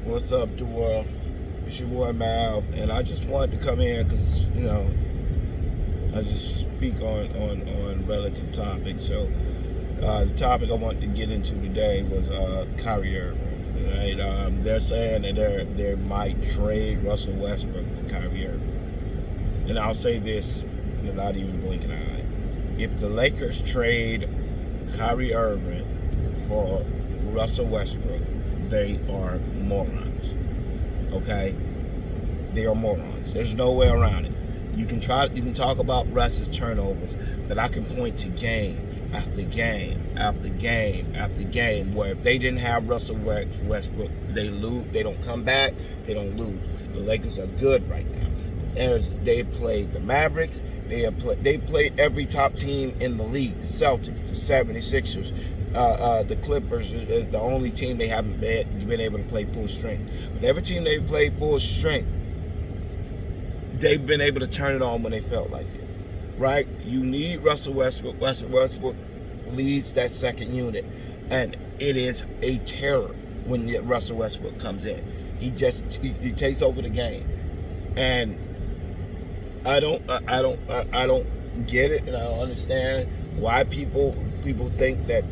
What's up, the world? It's your boy Mal, and I just wanted to come in because I just speak on relative topics. So the topic I wanted to get into today was Kyrie Irving. Right? They're saying that they might trade Russell Westbrook for Kyrie Irving, and I'll say this without even blinking an eye: if the Lakers trade Kyrie Irving for Russell Westbrook, they are morons. Okay? They are morons. There's no way around it. You can talk about Russ's turnovers, but I can point to game after game after game after game where if they didn't have Russell Westbrook, they lose. They don't come back. They don't lose. The Lakers are good right now. As they played the Mavericks, they played every top team in the league. The Celtics, the 76ers, the Clippers is the only team they haven't been able to play full strength. But every team they've played full strength, they've been able to turn it on when they felt like it. Right? You need Russell Westbrook. Russell Westbrook leads that second unit, and it is a terror when Russell Westbrook comes in. He takes over the game, and I don't get it, and I don't understand why people think that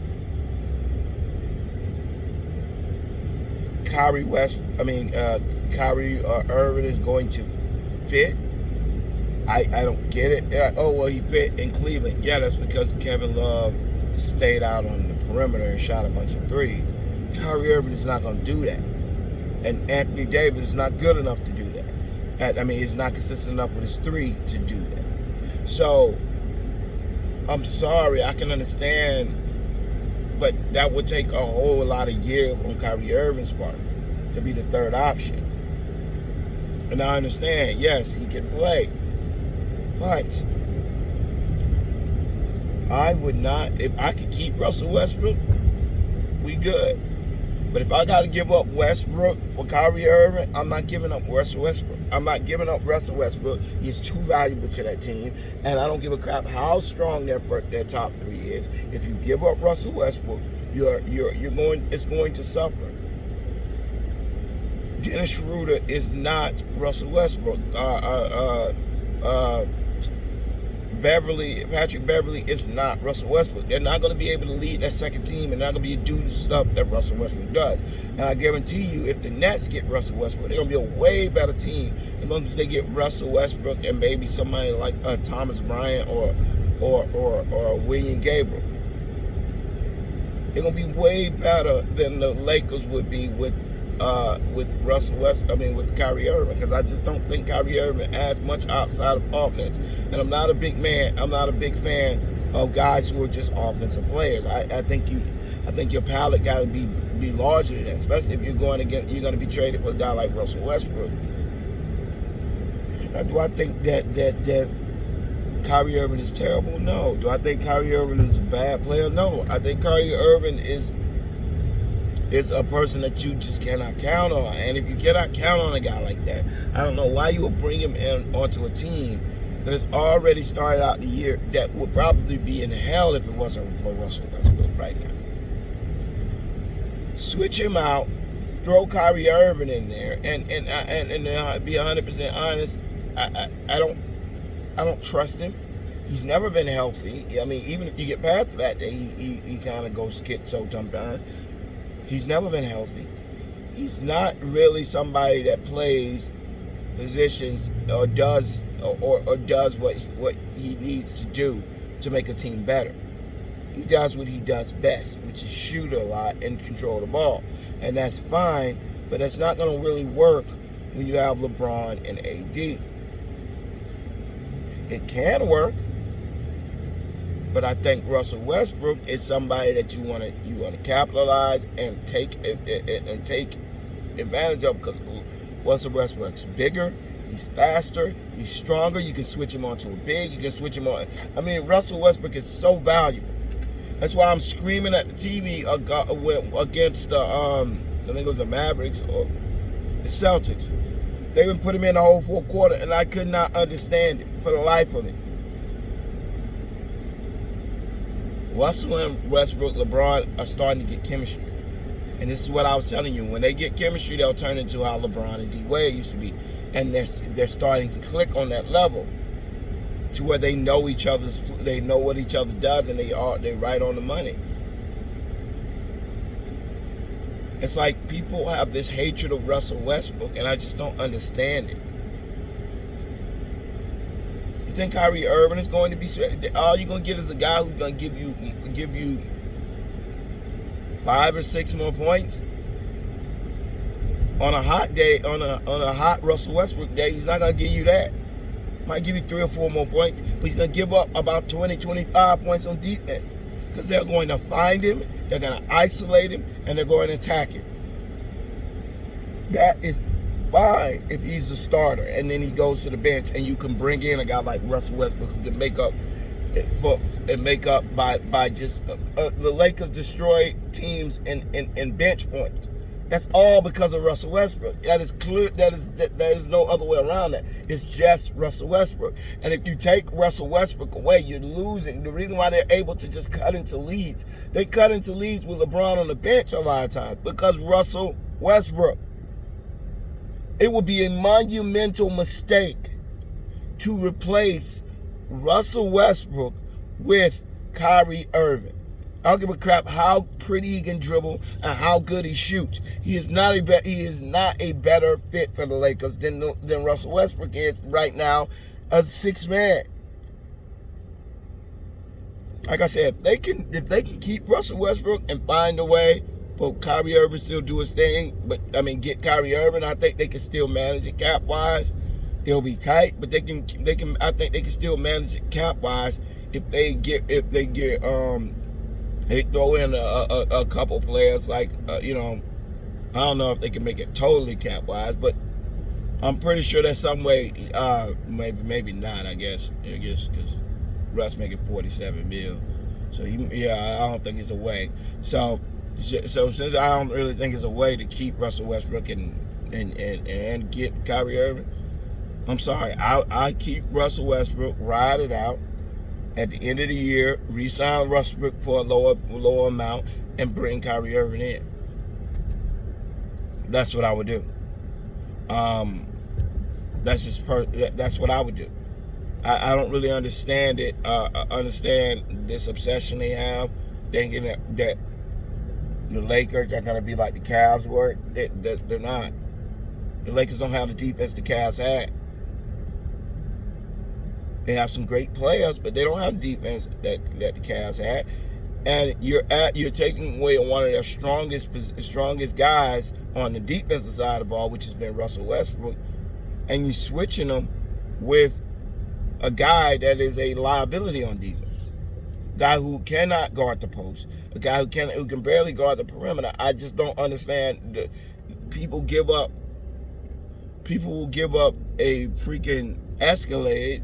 Kyrie Irving is going to fit. I don't get it. Oh, well, he fit in Cleveland. Yeah, that's because Kevin Love stayed out on the perimeter and shot a bunch of threes. Kyrie Irving is not going to do that. And Anthony Davis is not good enough to do that. He's not consistent enough with his three to do that. So, I'm sorry, I can understand, but that would take a whole lot of years on Kyrie Irving's part to be the third option. And I understand, yes, he can play, but I would not, if I could keep Russell Westbrook, we good. But if I got to give up Westbrook for Kyrie Irving, I'm not giving up Russell Westbrook. I'm not giving up Russell Westbrook. He's too valuable to that team, and I don't give a crap how strong their top three is. If you give up Russell Westbrook, it's going to suffer. Dennis Schroeder is not Russell Westbrook. Patrick Beverly is not Russell Westbrook. They're not going to be able to lead that second team, and not going to be do the stuff that Russell Westbrook does. And I guarantee you, if the Nets get Russell Westbrook, they're going to be a way better team as long as they get Russell Westbrook and maybe somebody like Thomas Bryant or William Gabriel. They're going to be way better than the Lakers would be with with Kyrie Irving, because I just don't think Kyrie Irving adds much outside of offense. And I'm not a big fan of guys who are just offensive players. I think your palette got to be larger than that, especially if you're going to be traded with a guy like Russell Westbrook. Now, do I think that Kyrie Irving is terrible? No. Do I think Kyrie Irving is a bad player? No. I think Kyrie Irving is a person that you just cannot count on. And if you cannot count on a guy like that, I don't know why you would bring him onto a team that has already started out the year that would probably be in hell if it wasn't for Russell Westbrook right now. Switch him out, throw Kyrie Irving in there, and be 100% honest, I don't trust him. He's never been healthy. Even if you get past the fact that he kind of goes schizo sometimes, he's never been healthy. He's not really somebody that plays positions or does what he needs to do to make a team better. He does what he does best, which is shoot a lot and control the ball. And that's fine, but that's not going to really work when you have LeBron and AD. It can work, but I think Russell Westbrook is somebody that you want to capitalize and take advantage of, because Russell Westbrook's bigger, he's faster, he's stronger. You can switch him onto a big. You can switch him on. Russell Westbrook is so valuable. That's why I'm screaming at the TV against the I think it was the Mavericks or the Celtics. They would put him in the whole fourth quarter, and I could not understand it for the life of me. Russell and Westbrook, LeBron are starting to get chemistry. And this is what I was telling you. When they get chemistry, they'll turn into how LeBron and D Wade used to be. And they're starting to click on that level to where they know they know what each other does, and they're right on the money. It's like people have this hatred of Russell Westbrook, and I just don't understand it. You think Kyrie Irving is going to be? All you're going to get is a guy who's going to give you 5 or 6 more points on a hot day, on a hot Russell Westbrook day. He's not going to give you that. Might give you 3 or 4 more points, but he's going to give up about 20, 25 points on defense because they're going to find him, they're going to isolate him, and they're going to attack him. That is fine if he's the starter, and then he goes to the bench, and you can bring in a guy like Russell Westbrook who can make up by just the Lakers destroy teams in bench points. That's all because of Russell Westbrook. That is clear. There is no other way around that. It's just Russell Westbrook. And if you take Russell Westbrook away, you're losing. The reason why they're able to just cut into leads, they cut into leads with LeBron on the bench a lot of times because Russell Westbrook. It would be a monumental mistake to replace Russell Westbrook with Kyrie Irving. I don't give a crap how pretty he can dribble and how good he shoots. He is not a better fit for the Lakers than Russell Westbrook is right now as 6th man. Like I said, if they can keep Russell Westbrook and find a way for Kyrie Irving still do his thing, get Kyrie Irving, I think they can still manage it cap wise. It'll be tight, but I think they can still manage it cap wise if they throw in a couple players like, I don't know if they can make it totally cap-wise, but I'm pretty sure there's some way, maybe not, I guess, because Russ making $47 million. So, I don't think it's a way. So since I don't really think it's a way to keep Russell Westbrook and get Kyrie Irving, I'm sorry. I keep Russell Westbrook, ride it out. At the end of the year, re-sign Westbrook for a lower amount and bring Kyrie Irving in. That's what I would do. That's what I would do. I don't really understand it. Understand this obsession they have, thinking that the Lakers are gonna be like the Cavs were. They're not. The Lakers don't have the defense the Cavs had. They have some great players, but they don't have defense that the Cavs had. And you're taking away one of their strongest guys on the defensive side of the ball, which has been Russell Westbrook, and you're switching them with a guy that is a liability on defense, a guy who cannot guard the post, a guy who can barely guard the perimeter. I just don't understand. People will give up a freaking Escalade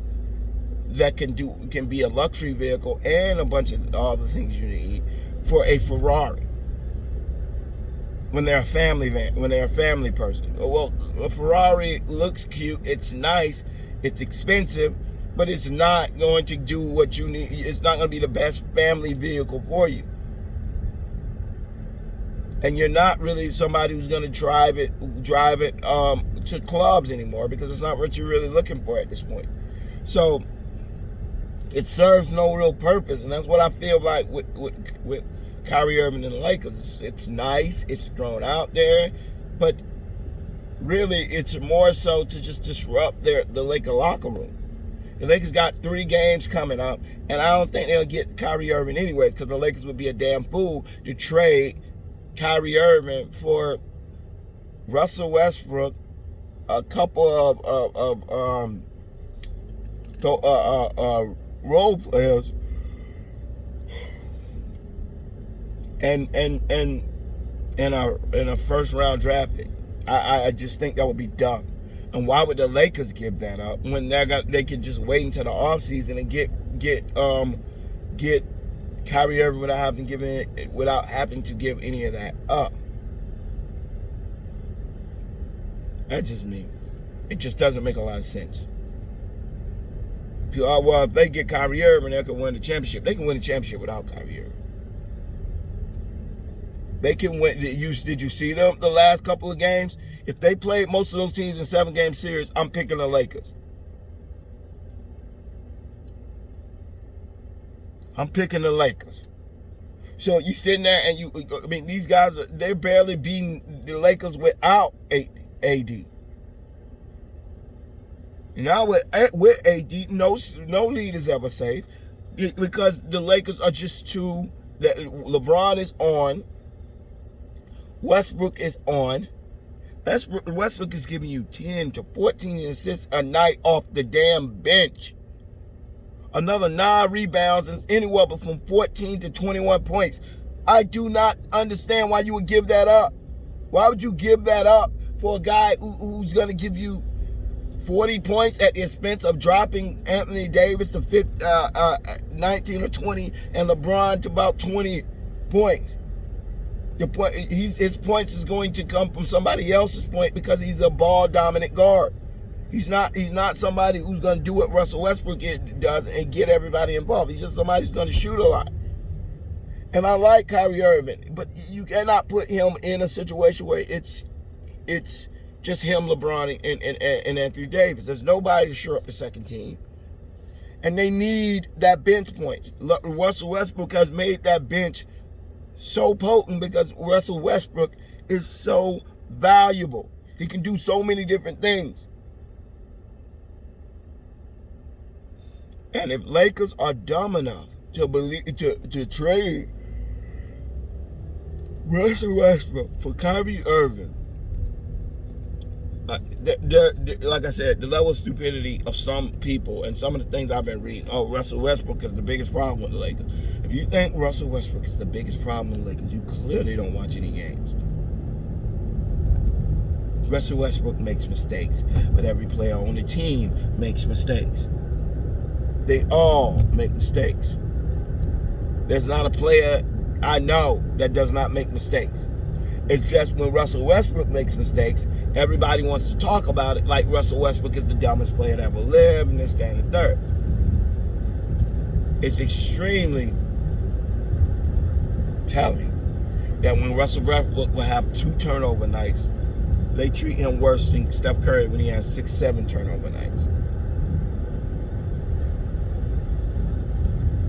that can be a luxury vehicle and a bunch of all the things you need for a Ferrari when they're a family person. Well, a Ferrari looks cute, it's nice, it's expensive, but it's not going to do what you need. It's not going to be the best family vehicle for you. And you're not really somebody who's going to drive it to clubs anymore because it's not what you're really looking for at this point. So it serves no real purpose, and that's what I feel like with Kyrie Irving and the Lakers. It's nice, it's thrown out there, but really it's more so to just disrupt the Laker locker room. The Lakers got 3 games coming up, and I don't think they'll get Kyrie Irving anyways because the Lakers would be a damn fool to trade Kyrie Irving for Russell Westbrook, a couple of role players, and a first round draft pick. I just think that would be dumb. And why would the Lakers give that up when they could just wait until the offseason and get Kyrie Irving without having to give any of that up? That's just me. It just doesn't make a lot of sense. Well, if they get Kyrie Irving, they can win the championship. They can win the championship without Kyrie Irving. They can win. Did you see them the last couple of games? If they played most of those teams in 7-game series, I'm picking the Lakers. I'm picking the Lakers. So you sitting there and these guys, they're barely beating the Lakers without AD. Now with AD, no lead is ever safe because the Lakers are just too. LeBron is on. Westbrook is on. Westbrook is giving you 10 to 14 assists a night off the damn bench. Another 9 rebounds and anywhere from 14 to 21 points. I do not understand why you would give that up. Why would you give that up for a guy who's going to give you 40 points at the expense of dropping Anthony Davis to 19 or 20 and LeBron to about 20 points? His points is going to come from somebody else's point because he's a ball-dominant guard. He's not somebody who's going to do what Russell Westbrook does and get everybody involved. He's just somebody who's going to shoot a lot. And I like Kyrie Irving, but you cannot put him in a situation where it's just him, LeBron, and Anthony Davis. There's nobody to shore up the second team. And they need that bench points. Russell Westbrook has made that bench so potent because Russell Westbrook is so valuable. He can do so many different things. And if Lakers are dumb enough to trade Russell Westbrook for Kyrie Irving, like I said, the level of stupidity of some people and some of the things I've been reading. Oh, Russell Westbrook is the biggest problem with the Lakers. If you think Russell Westbrook is the biggest problem with the Lakers, you clearly don't watch any games. Russell Westbrook makes mistakes, but every player on the team makes mistakes. They all make mistakes. There's not a player I know that does not make mistakes. It's just when Russell Westbrook makes mistakes, everybody wants to talk about it like Russell Westbrook is the dumbest player that ever lived and this, that, and the third. It's extremely telling that when Russell Westbrook will have 2 turnover nights, they treat him worse than Steph Curry when he has 6-7 turnover nights.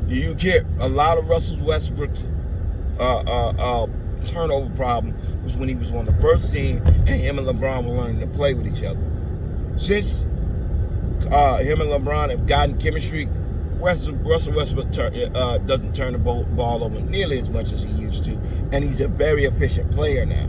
You get a lot of Russell Westbrook's turnover problem was when he was on the first team and him and LeBron were learning to play with each other. Since him and LeBron have gotten chemistry, Russell Westbrook doesn't turn the ball over nearly as much as he used to, and he's a very efficient player now.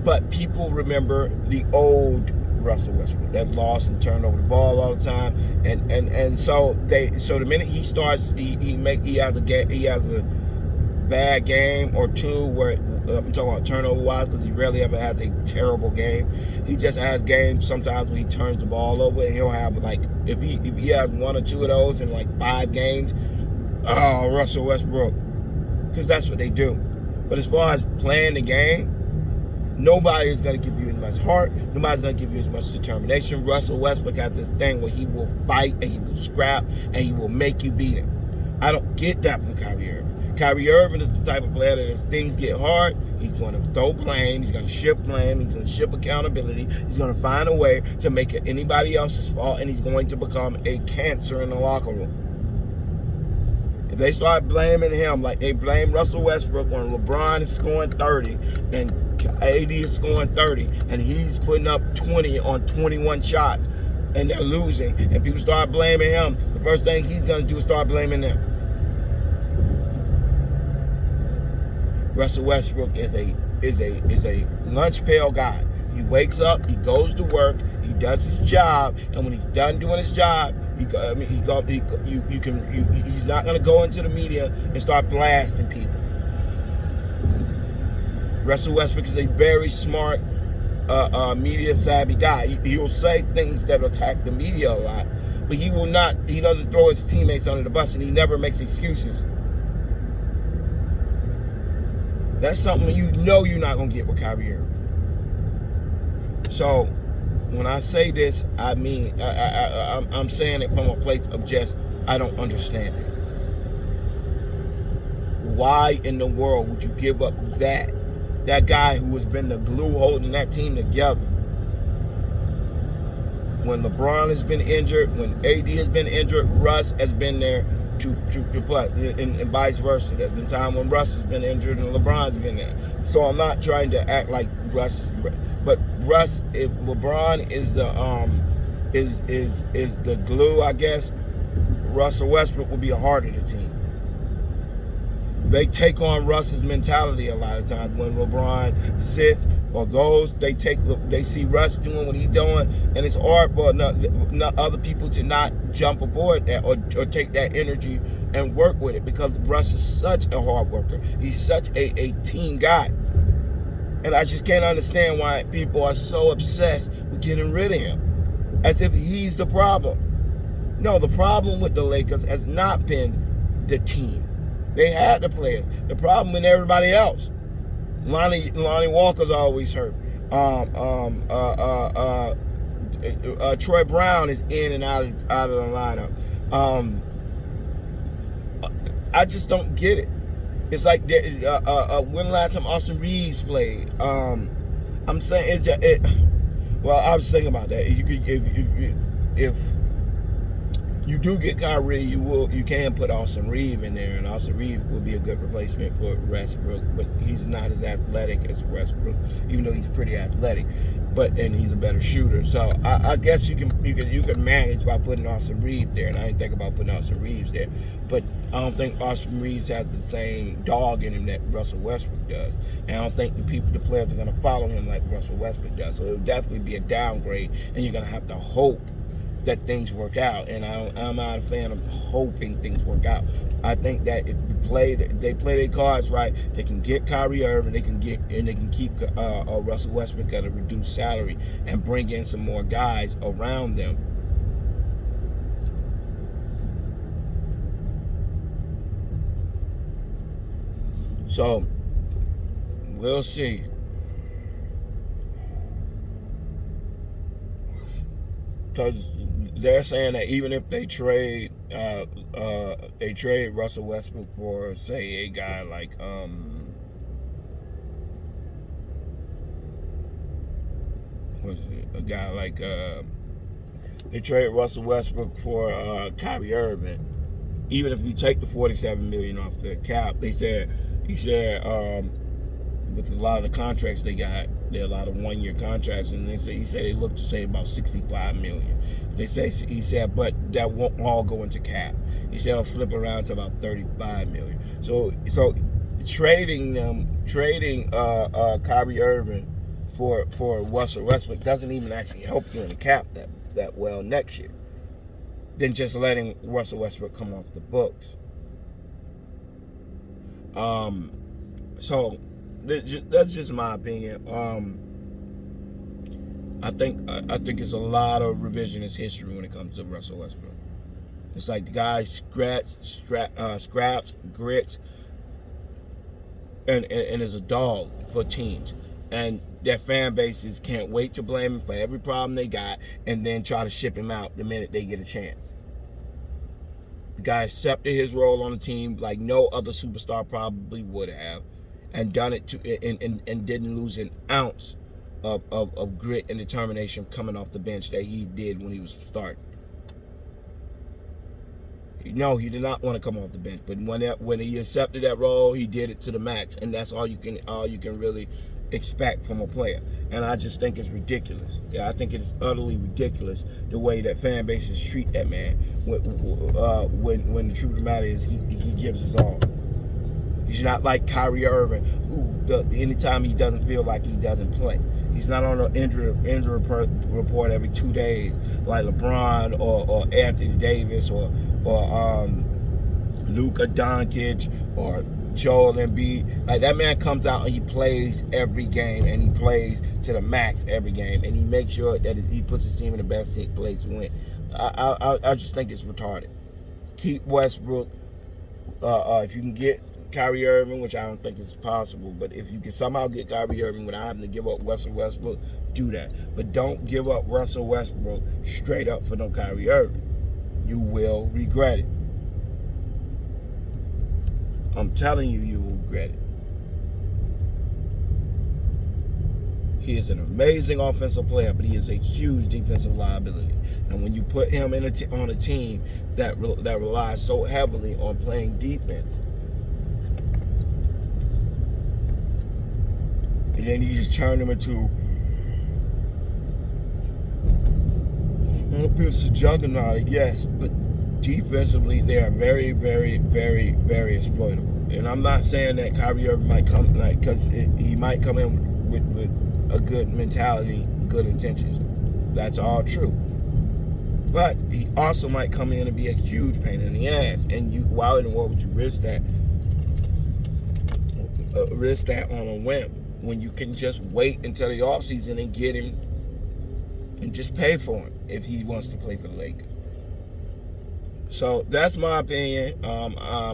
But people remember the old Russell Westbrook that lost and turned over the ball all the time, and so the minute he starts, he has a bad game or two where I'm talking about turnover wise, because he rarely ever has a terrible game. He just has games sometimes where he turns the ball over, and he'll have like if he has 1 or 2 of those in like 5 games, oh, Russell Westbrook, because that's what they do. But as far as playing the game, nobody is going to give you as much heart. Nobody's going to give you as much determination. Russell Westbrook has this thing where he will fight and he will scrap and he will make you beat him. I don't get that from Kyrie Irving. Kyrie Irving is the type of player that as things get hard, he's going to throw blame, he's going to shift blame, he's going to shift accountability, he's going to find a way to make it anybody else's fault, and he's going to become a cancer in the locker room. If they start blaming him like they blame Russell Westbrook when LeBron is scoring 30 and AD is scoring 30 and he's putting up 20 on 21 shots and they're losing, and people start blaming him, the first thing he's going to do is start blaming them. Russell Westbrook is a lunch pail guy. He wakes up, he goes to work, he does his job, and when he's done doing his job, he's not going to go into the media and start blasting people. Russell Westbrook is a very smart, media savvy guy. He will say things that attack the media a lot, but he doesn't throw his teammates under the bus, and he never makes excuses. That's something you're not going to get with Kyrie Irving. So when I say this, I mean, I'm saying it from a place of just, I don't understand it. Why in the world would you give up that guy who has been the glue holding that team together? When LeBron has been injured, when AD has been injured, Russ has been there to play, and vice versa. There's been time when Russ has been injured and LeBron's been there. So I'm not trying to act like Russ, but Russ, if LeBron is the is the glue, I guess, Russell Westbrook will be a heart of the team. They take on Russ's mentality a lot of times. When LeBron sits or goes, they see Russ doing what he's doing, and it's hard for other people to not jump aboard that or take that energy and work with it, because Russ is such a hard worker. He's such a team guy. And I just can't understand why people are so obsessed with getting rid of him, as if he's the problem. No, the problem with the Lakers has not been the team. They had the players. The problem with everybody else. Lonnie Walker's always hurt. Troy Brown is in and out of the lineup. I just don't get it. It's like when last time Austin Reeves played. I'm saying well, I was thinking about that. If you do get Kyrie, you can put Austin Reeves in there, and Austin Reeves would be a good replacement for Westbrook, but he's not as athletic as Westbrook, even though he's pretty athletic, and he's a better shooter. So I guess you can manage by putting Austin Reeves there, and I didn't think about putting Austin Reeves there, but I don't think Austin Reeves has the same dog in him that Russell Westbrook does, and I don't think the players are going to follow him like Russell Westbrook does. So it would definitely be a downgrade, and you're going to have to hope that things work out, and I'm not a fan of hoping things work out. I think that if they play their cards right, they can get Kyrie Irving, they can keep Russell Westbrook at a reduced salary and bring in some more guys around them. So we'll see. Because they're saying that even if they trade Russell Westbrook for, say, a guy like they trade Russell Westbrook for Kyrie Irving. Even if you take the $47 million off the cap, he said with a lot of the contracts they got, there are a lot of one-year contracts, and he said they look to say about $65 million. He said, but that won't all go into cap. He said it'll flip around to about $35 million. So trading Kyrie Irving for Russell Westbrook doesn't even actually help you in the cap that well next year than just letting Russell Westbrook come off the books. So that's just my opinion. I think it's a lot of revisionist history when it comes to Russell Westbrook. It's like the guy scraps, grits, and is a dog for teams, and their fan bases can't wait to blame him for every problem they got, and then try to ship him out the minute they get a chance. The guy accepted his role on the team like no other superstar probably would have, and done it and didn't lose an ounce of grit and determination coming off the bench that he did when he was starting. No, he did not want to come off the bench, but when he accepted that role, he did it to the max, and that's all you can really expect from a player. And I just think it's ridiculous. Yeah, I think it's utterly ridiculous the way that fan bases treat that man. When the truth of the matter is, he gives his all. He's not like Kyrie Irving, who anytime he doesn't feel like he doesn't play. He's not on an injury report every 2 days like LeBron or Anthony Davis or Luka Doncic or Joel Embiid. Like, that man comes out and he plays every game, and he plays to the max every game, and he makes sure that he puts his team in the best place to win. I just think it's retarded. Keep Westbrook. If you can get Kyrie Irving, which I don't think is possible, but if you can somehow get Kyrie Irving without having to give up Russell Westbrook, do that. But don't give up Russell Westbrook straight up for no Kyrie Irving. You will regret it. I'm telling you, you will regret it. He is an amazing offensive player, but he is a huge defensive liability. And when you put him on a team that relies so heavily on playing defense, and then you just turn him into offensive juggernaut, yes, but defensively they are very, very, very, very exploitable. And I'm not saying that Kyrie Irving might come, because he might come in with a good mentality, good intentions. That's all true. But he also might come in and be a huge pain in the ass. And why in the world would you risk that? Risk that on a whim when you can just wait until the offseason and get him and just pay for him if he wants to play for the Lakers. So that's my opinion.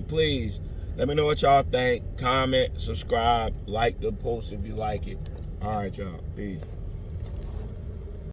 Please let me know what y'all think. Comment, subscribe, like the post if you like it. All right, y'all. Peace.